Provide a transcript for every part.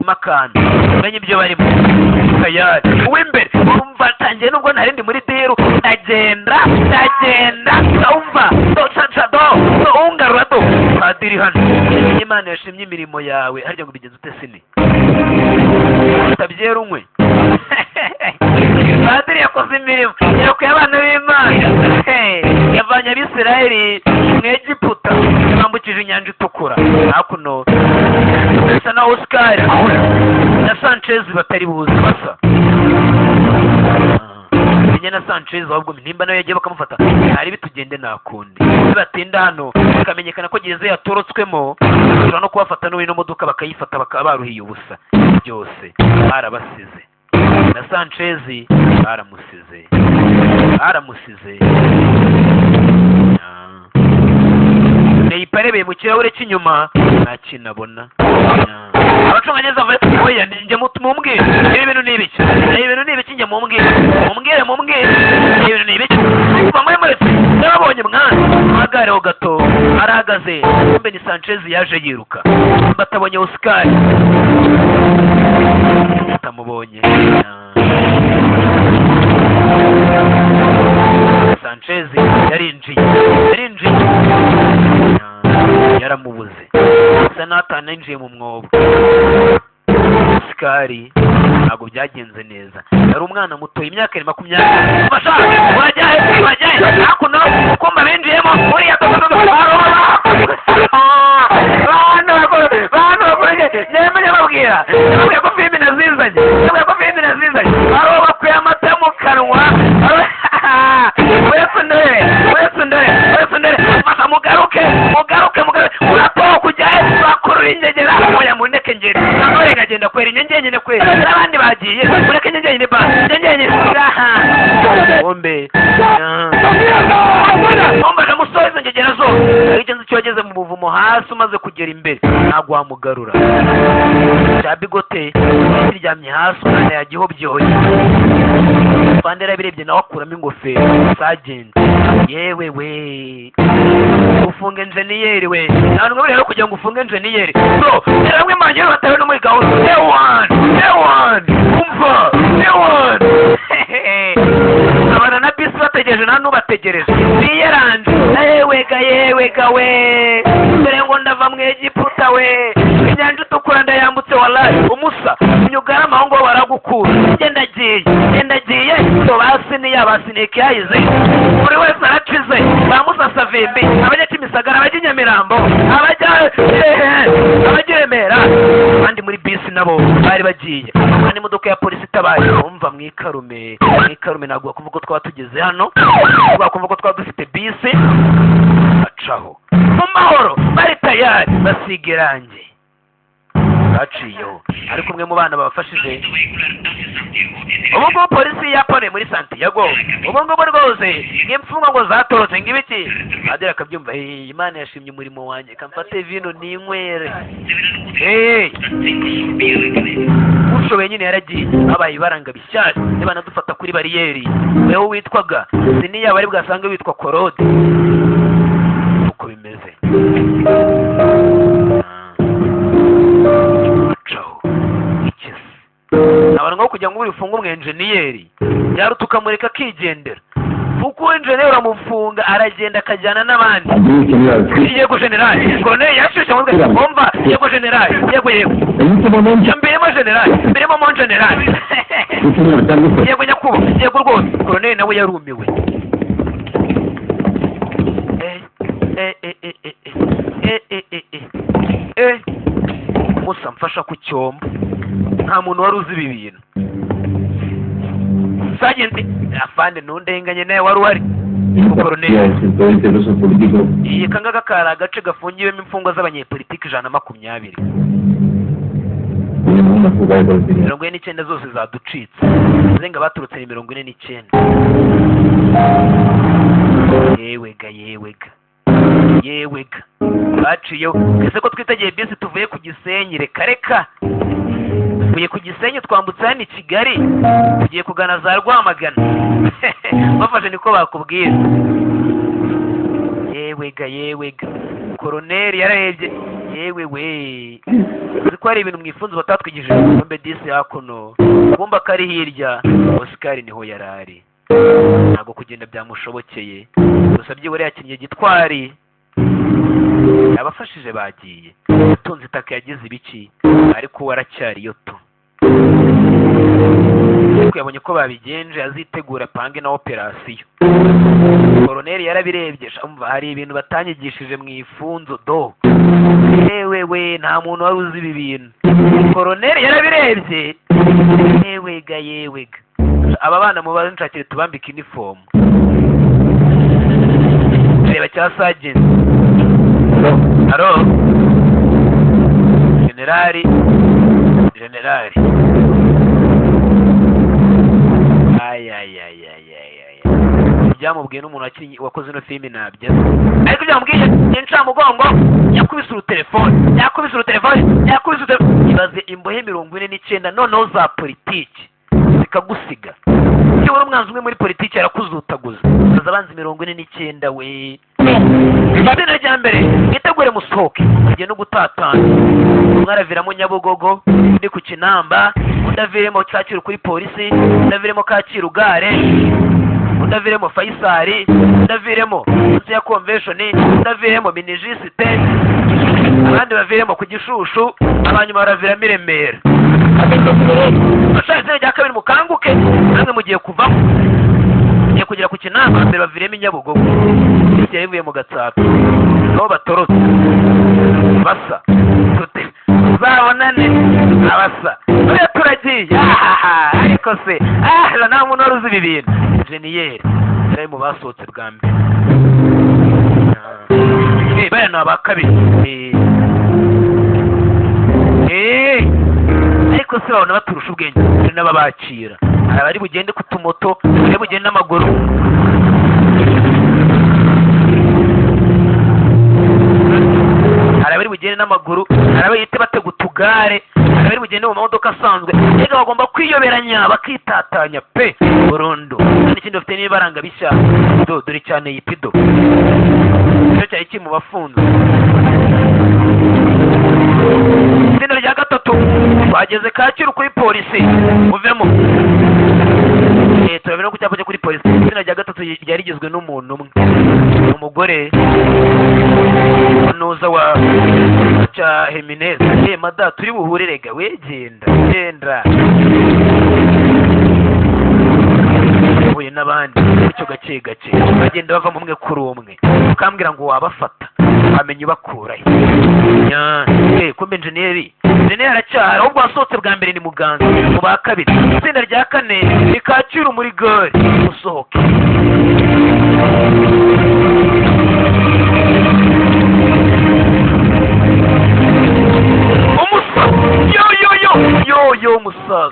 bashyizemo akantu umenye ibyo barimo tayari uw'imbere umva tangiye nubwo ntarindi muri diru ndagenda umva ungarura do padiri hano Imana yashimye imirimo yawe harya ngo bigenze ute sini utabyera unywe padiri yakoze imirimo yakuye abana b'Imana yavanye abisirayeli mu Egiputa bambukije inyanja itukura hakuno bisa na Oscar na Sanchez batari buzi basa na Sanchez ahubwo nimba nayo yagiye bakamufata hari bitugende nakundi batinda hano bakamenyekana ko gereza yatorotswemo ushobora no kubafata n'uwo modoka bakayifata bakaba baruhiye ubusa byose barabasize na Sanchez baramusize neyiparebeye mu kirahure cy'inyuma nta kintu abona abacunganyeza oya njye mumbwire ibintu ni ibiki njye mumbwire ibintu ni ibiki kuva muri muretse nababonye mwana ahagareho gato arahagaze mbe ni Sanchez yaje yiruka batabonye Oscar batamubonye Sanchez yarinjiye yaramubuze asa n'atana yinjiye mu mwobo Oscar ntabwo byagenze neza yari umwana muto imyaka 20 bashaka urajyaye hakuno ukumva binjiyemo uriya nemenya babwira ko filime nazizanye aho bakuye amata mu kanwa wese ndore masa mugaruke uratoha kujyaye bakurura ingegera oya muneke ngere none ngagenda kwera inyenyenyine kwera n'abandi bagiye muneke inyenyenyine ba inyenyenyine bombe ombaje musoze ngegera zo igenze cyogeze mu buvumo hasi umaze kugera imbere ntabwo wamugarura cyabigote iryamye hasi umwana yagiho byoye Pandera birebye nawe akuramo ingofero Sergeant yewe we ufunga enjeniyeri we ntabwo ngo rero kugira ngo ufunge enjeniyeri bro yaramwe manje batawe no muri gahunda A1 umva A1 abana na bisi bategereje nta nubategereje biyeranje yewe ga we dore ngo ndava mu Egiputa we inyanja itukura ndayambutse wallahi umusa unyugarama aho ngo baragukura ngendagiye to basinike yayize buri wese aracize bamusasa vimbi abajya Kimisagara abajya Nyamirambo abajya Remera abandi muri bisi nabo bari bagiye kandi imodoka ya polisi itabaye umva mwikarume ntabwo kuvuga ko twaba tugeze hano kuvuga ko twaba dufite bisi acaho mu mahoro bari tayari basiga irangi baciyeho ariko umwe mu bana babafashije ubu ngubu polisi yapone muri Santiago ubu ngubu rwose nk'imfungwa ngo zatorotse ng'ibiti adera akabyumva Imana yashimye umurimo wanjye kamfate vino n'inywere ushoboye nyine yaragiye abaye ibaranga bishyashya niba nadufata kuri bariyeri weho witwaga siniya bari bwasange witwa Korode uko bimeze abantu ngo kujya ngo urifunga umwenjeniyeri yaruta ukamureka akigendera kuko enjeniyeri uramufunga aragenda akajyana n'abandi yego generali colonel yashushe ngo bomba yego generali yego mbiremo generali mbiremo mon generali yego nyakuba yego rwose colonel nawe yarumiwe musa mfasha ku cyombo nta muntu wari uzi ibi bintu Sergeant afande nundenganye nawe wari uhari iyi kangaga kari agace gafungiwemo imfungwa z'abanyepolitiki 120 49 zose zaducitse zenga baturutse 49 yewega baciyeho ese ko twitagiye bisi tuvuye ku Gisenyi reka tuvuye ku Gisenyi twambutse hano i Kigali tugiye kugana za Rwamagana bafashe niko bakubwira yewega Colonel yararebye yewe we uzi ko hari ibintu mwifunze batatwigishije kumbe disi hakuno kumba kari hirya Oscar niho yarari ntabwo kugenda byamushobokeye gusa byibure yakinnye gitwari abafashije bagiye atunze itaka yagize ibiki ariko waracyariyo tu yabonye ko babigenje azitegura pange na operasiyo koroneri yarabirebye hari ibintu batanyigishije mu ifunzo do yewe nta muntu wari uzi ibi bintu koroneri yarabirebye yewe aba bana mu banshakire tubambika inifomu reba cya sajenti haro generali byamubwiye n'umuntu wakoze ino filime nabyo ariko byamubwiye incamugongo yakubise urutelefone ibaze imbohe 49 noneho za politiki zikagusiga iyo uri umwanzi umwe muri politiki arakuzutaguza aza abanzi 49 we izina rya mbere itegure musohoke ugiye no gutatana umwe araviramo Nyabugogo undi ku Kinamba undi aviremo Kacyiru kuri polisi undi aviremo Kacyiru gare undi aviremo Faisal undi aviremo munsi ya convention undi aviremo Minijisite abandi baviremo ku Gishushu abanyuma baraviramo Remera ashaka rya kabiri mukanguke namwe mugiye kuvamo mugiye kugera ku Kinamba mbere baviremo Nyabugogo icyo yivuye mu Gatsata aho batorotse basa uzabonane abasa oya turagiye ariko se nta muntu wari uzi ibi bintu jeniyeri yari mu basohotse bwa mbere baya ni aba kabiri ariko se babona baturusha ubwenge hari n'ababakira hari abari bugende ku tumoto hari bugende n'amaguru hari abari bugende n'amaguru hari abayite batega utugare hari abari bugende mu mamodoka asanzwe rega bagomba kwiyoberanya bakitatanya pe burundu n'ikindi bafite n'ibaranga bishya dore cyane yipido icyo cyari kiri mu bafunze itsinda rya gatatu bageze Kacyiru kuri polisi muvemo turabona no ku cyapa cyo kuri polisi itsinda rya gatatu ryari rigizwe n'umuntu umwe umugore nuza wa cha Heminez mada turi buhurirega we genda ubuye n'abandi icyo gake bagenda bava mu mwe kuri umwe ukambwira ngo wabafata bamenye bakurahe kumbe enjeniyeri aracyari ahubwo wasohotse bwa mbere ni muganga mu ba kabiri itsinda rya kane ni Kacyiru muri gare musohoke umusaza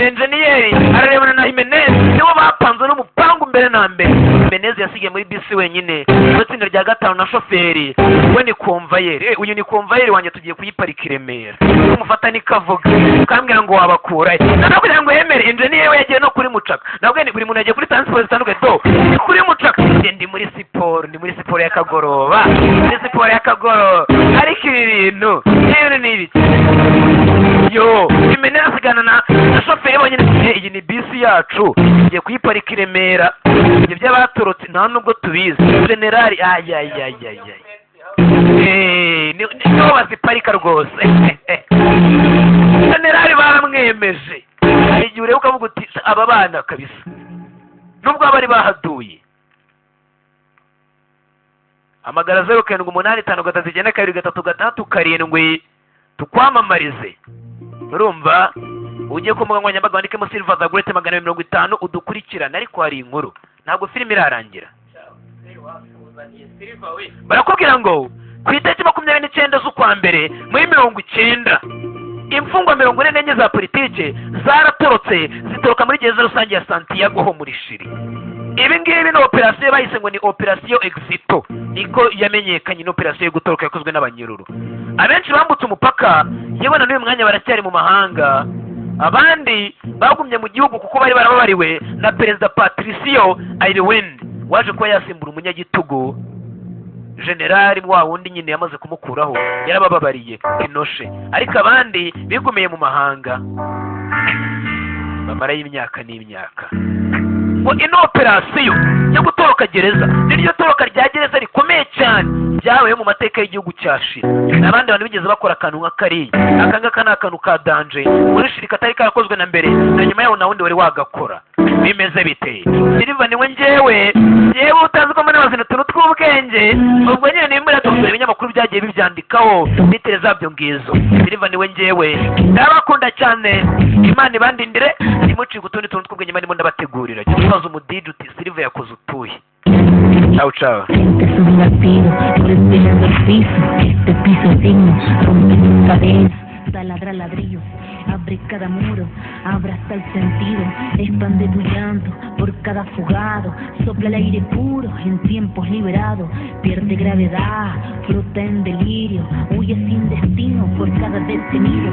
enjeniyeri ararebana na Jimenez nibo bapanze n'umupangu mbere na mbere Jimenez yasigaye muri bisi wenyine itsinda rya gatanu na shoferi we ni konvayeri uyu ni konvayeri wanjye tugiye kuyiparika i Remera umufata nikavuga ukambwira ngo wabakurahe nakubwira ngo yemere enjeniyeri we yagiye no kuri Mucaka nabwo buri muntu yagiye kuri transport zitandukanye ni kuri Mucaka ndi muri siporo y'akagoroba ariko ibi bintu ni ibiki Jimenez asigana na shoferi bonyine iyi ni bisi yacu tugiye kuyiparika i Remera ibyo by'abatorotse nta nubwo tubizi generali niho baziparika rwose generali baramwemeje hari igihe ureba ukavuga uti aba bana kabisa nubwo bari bahaduye amagara 0785539237 tukwamamarize urumva ugiye ku mbuga nkoranyambaga wandikemo Silver the Great 250 udukurikirana ariko hari inkuru ntabwo filime irarangira barakubwira ngo ku itariki 29 z'ukwa mbere muri 90 imfungwa 44 za politike zaratorotse zitoroka muri gereza rusange ya Santiago ho muri Chili ibi ngibi ni operasiyo bahise ngo ni operasiyo Exito niko yamenyekanye ni operasiyo yo gutoroka yakozwe n'abanyururu abenshi bambutse umupaka yewe na n'uyu mwanya baracyari mu mahanga abandi bagumye mu gihugu kuko bari barababariwe na perezida Patricio Aylwin waje kuba yasimbura umunyagitugu generali wa wundi nyine yamaze kumukuraho yarabababariye inoshe, ariko abandi bigumiye mu mahanga bamarayo imyaka n'imyaka. ngo ino operasiyo yo gutoroka gereza niryo toroka rya gereza rikomeye cyane byabaye mu mateka y'igihugu cya Shiri. n'abandi bantu bigeze bakora akantu nka kariya. aka ngaka ni akantu ka danje muri Shiri katari karakozwe na mbere, na nyuma yaho nta wundi wari wagakora. bimeze biteye Silva niwe njyewe utazi ko muri bazina tuntu tw'ubwenge, ubwo nyine nimba tuvuye ibinyamakuru byagiye bibyandikaho nitere zabyo ngizo. Silva niwe njyewe ndabakunda cyane, Imana ibandindire nimucike utundi tuntu tw'ubwenge mba ndimo ndabategurira. Kibazo umudiji uti Silva yakoze utuye. Chao, chao. Subí latido, respirando el piso, este piso digno, rompe mis cadenas, taladra ladrillos, abre cada muro, abraza el sentido, expande tu llanto por cada fugado, sopla el aire puro en tiempos liberados, pierde gravedad, flota en delirio, huye sin destino por cada detenido.